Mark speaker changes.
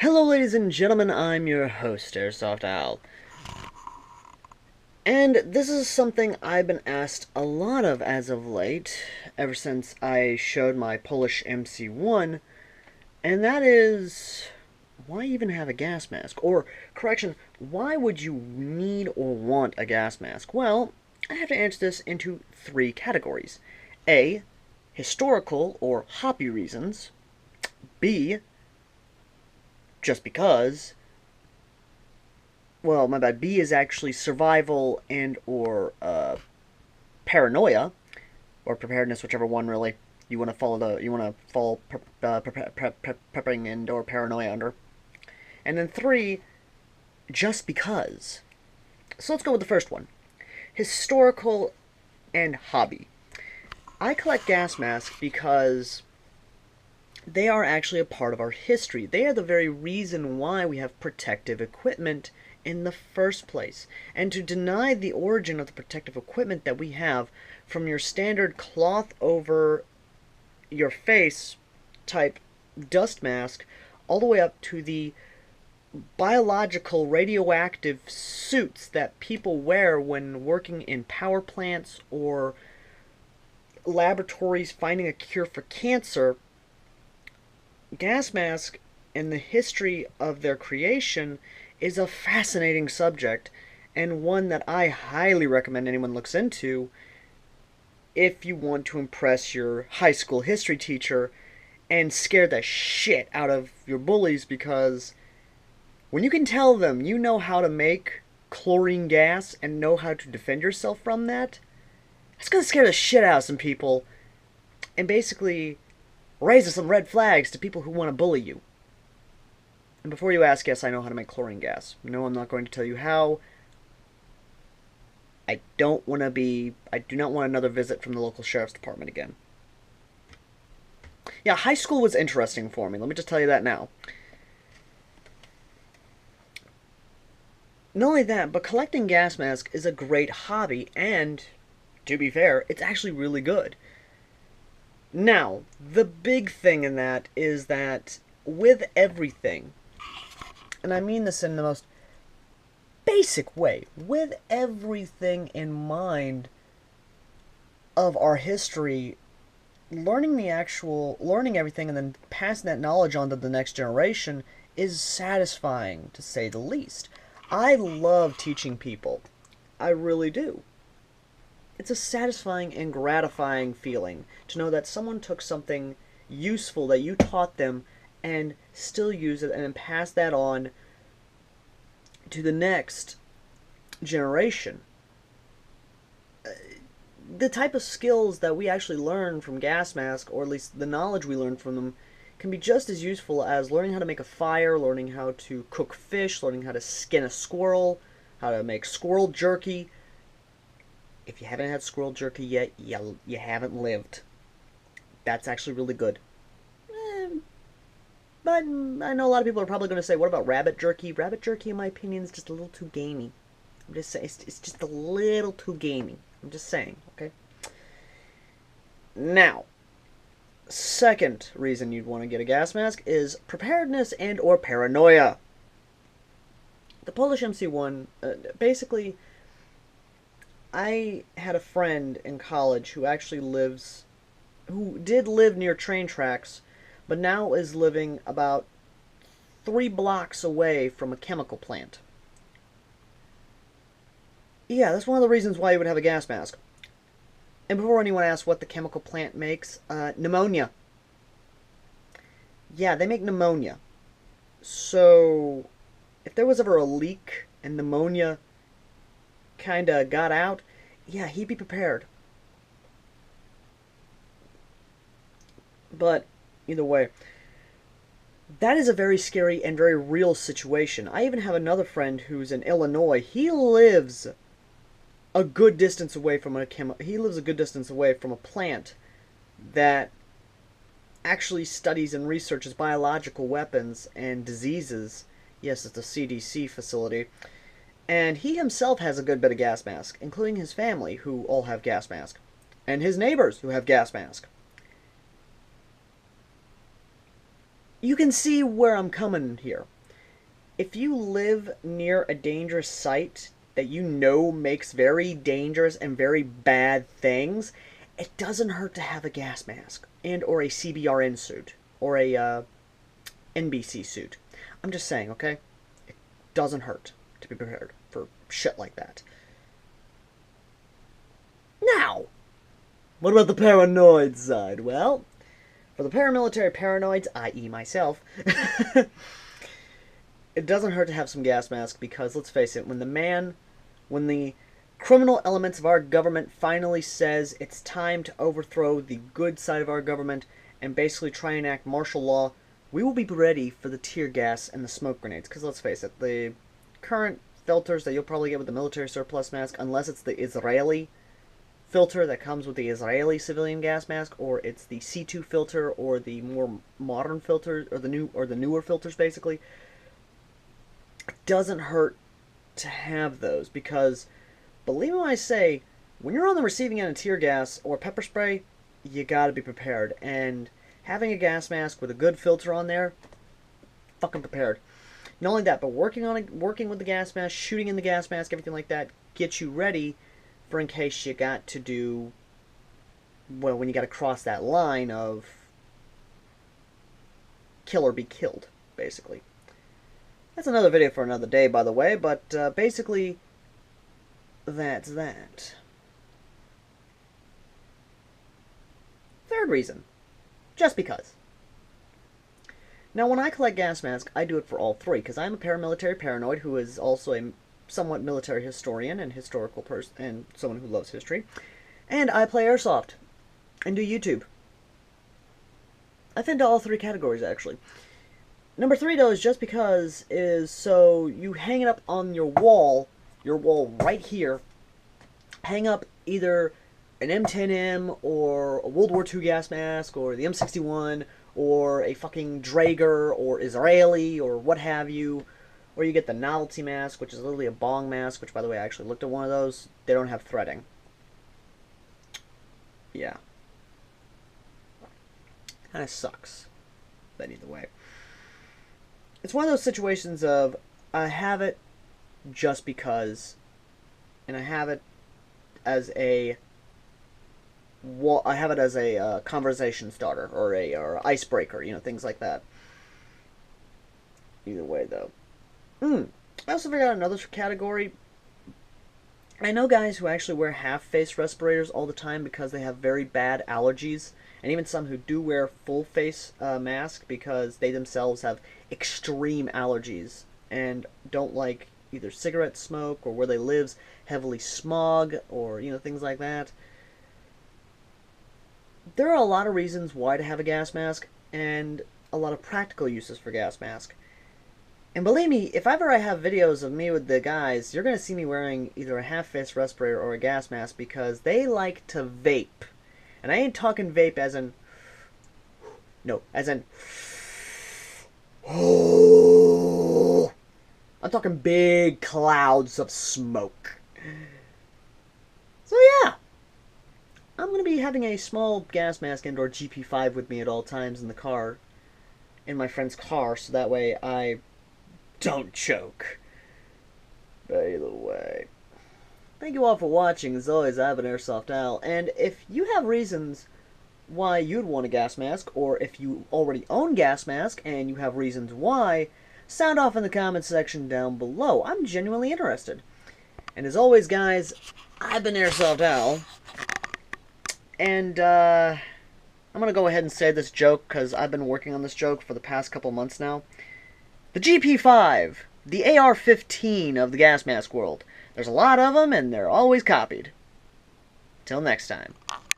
Speaker 1: Hello ladies and gentlemen, I'm your host, AirsoftAL. And this is something I've been asked a lot of as of late, ever since I showed my Polish MC1, and that is, why even have a gas mask? Or, correction, why would you need or want a gas mask? Well, I have to answer this into three categories. A, historical or hobby reasons. B, just because. Well, my bad. B is actually survival and or paranoia or preparedness, whichever one really you want to follow prepping and or paranoia under. And then three, just because. So let's go with the first one. Historical and hobby. I collect gas masks because they are actually a part of our history. They are the very reason why we have protective equipment in the first place. And to deny the origin of the protective equipment that we have, from your standard cloth over your face type dust mask all the way up to the biological radioactive suits that people wear when working in power plants or laboratories finding a cure for cancer, gas mask and the history of their creation is a fascinating subject, and one that I highly recommend anyone looks into if you want to impress your high school history teacher and scare the shit out of your bullies, because when you can tell them you know how to make chlorine gas and know how to defend yourself from that, that's gonna scare the shit out of some people and basically raise some red flags to people who want to bully you. And before you ask, yes, I know how to make chlorine gas. No, I'm not going to tell you how. I do not want another visit from the local sheriff's department again. Yeah, high school was interesting for me. Let me just tell you that now. Not only that, but collecting gas masks is a great hobby, and, to be fair, it's actually really good. Now, the big thing in that is that with everything, and I mean this in the most basic way, with everything in mind of our history, learning everything and then passing that knowledge on to the next generation is satisfying, to say the least. I love teaching people. I really do. It's a satisfying and gratifying feeling to know that someone took something useful that you taught them and still use it and then pass that on to the next generation. The type of skills that we actually learn from gas masks, or at least the knowledge we learn from them, can be just as useful as learning how to make a fire, learning how to cook fish, learning how to skin a squirrel, how to make squirrel jerky. If you haven't had squirrel jerky yet, you haven't lived. That's actually really good. But I know a lot of people are probably going to say, what about rabbit jerky? Rabbit jerky, in my opinion, is just a little too gamey. I'm just saying, it's just a little too gamey. I'm just saying, okay? Now, second reason you'd want to get a gas mask is preparedness and or paranoia. The Polish MC1, basically, I had a friend in college who did live near train tracks, but now is living about 3 blocks away from a chemical plant. Yeah, that's one of the reasons why you would have a gas mask. And before anyone asks what the chemical plant makes, pneumonia. Yeah, they make pneumonia. So, if there was ever a leak and pneumonia kinda got out, yeah, he'd be prepared. But either way, that is a very scary and very real situation. I even have another friend who's in Illinois. He lives a good distance away from a plant that actually studies and researches biological weapons and diseases. Yes, it's a CDC facility. And he himself has a good bit of gas mask, including his family, who all have gas mask, and his neighbors, who have gas mask. You can see where I'm coming here. if you live near a dangerous site that you know makes very dangerous and very bad things, it doesn't hurt to have a gas mask and or a CBRN suit or a NBC suit. I'm just saying, okay? It doesn't hurt to be prepared for shit like that. Now, what about the paranoid side? Well, for the paramilitary paranoids, i.e. myself, it doesn't hurt to have some gas mask because, let's face it, when the criminal elements of our government finally says it's time to overthrow the good side of our government and basically try and enact martial law, we will be ready for the tear gas and the smoke grenades. Because let's face it, the current filters that you'll probably get with the military surplus mask, unless it's the Israeli filter that comes with the Israeli civilian gas mask, or it's the C2 filter, or the more modern filters, or the newer filters, basically, it doesn't hurt to have those, because believe me when I say, when you're on the receiving end of tear gas or pepper spray, you gotta be prepared. And having a gas mask with a good filter on there, fucking prepared. Not only that, but working with the gas mask, shooting in the gas mask, everything like that, gets you ready for in case you got to do, well, when you got to cross that line of kill or be killed, basically. That's another video for another day, by the way, but basically, that's that. Third reason, just because. Now, when I collect gas masks, I do it for all three, because I'm a paramilitary paranoid who is also a somewhat military historian and historical person, and someone who loves history. And I play Airsoft, and do YouTube. I fit into all three categories, actually. Number three, though, is just because, is so you hang it up on your wall right here, hang up either an M10M or a World War II gas mask or the M61 or a fucking Draeger or Israeli or what have you, or you get the novelty mask, which is literally a bong mask, which, by the way, I actually looked at one of those. They don't have threading. Yeah. Kind of sucks. But either way. It's one of those situations of, I have it just because, and I have it as a conversation starter or or icebreaker, you know, things like that. Either way, though. I also figured out another category. I know guys who actually wear half-face respirators all the time because they have very bad allergies, and even some who do wear full-face mask because they themselves have extreme allergies and don't like either cigarette smoke or where they live's heavily smog or, you know, things like that. There are a lot of reasons why to have a gas mask and a lot of practical uses for gas mask. And believe me, if ever I have videos of me with the guys, you're going to see me wearing either a half-face respirator or a gas mask because they like to vape. And I ain't talking vape as in... No, as in... I'm talking big clouds of smoke. So yeah. I'm going to be having a small gas mask and or GP5 with me at all times in the car. In my friend's car, so that way I don't choke. But either way. Thank you all for watching. As always, I've been AirsoftAL. And if you have reasons why you'd want a gas mask, or if you already own gas mask and you have reasons why, sound off in the comments section down below. I'm genuinely interested. And as always, guys, I've been AirsoftAL. And, I'm going to go ahead and say this joke because I've been working on this joke for the past couple months now. The GP5, the AR-15 of the gas mask world. There's a lot of them, and they're always copied. Till next time.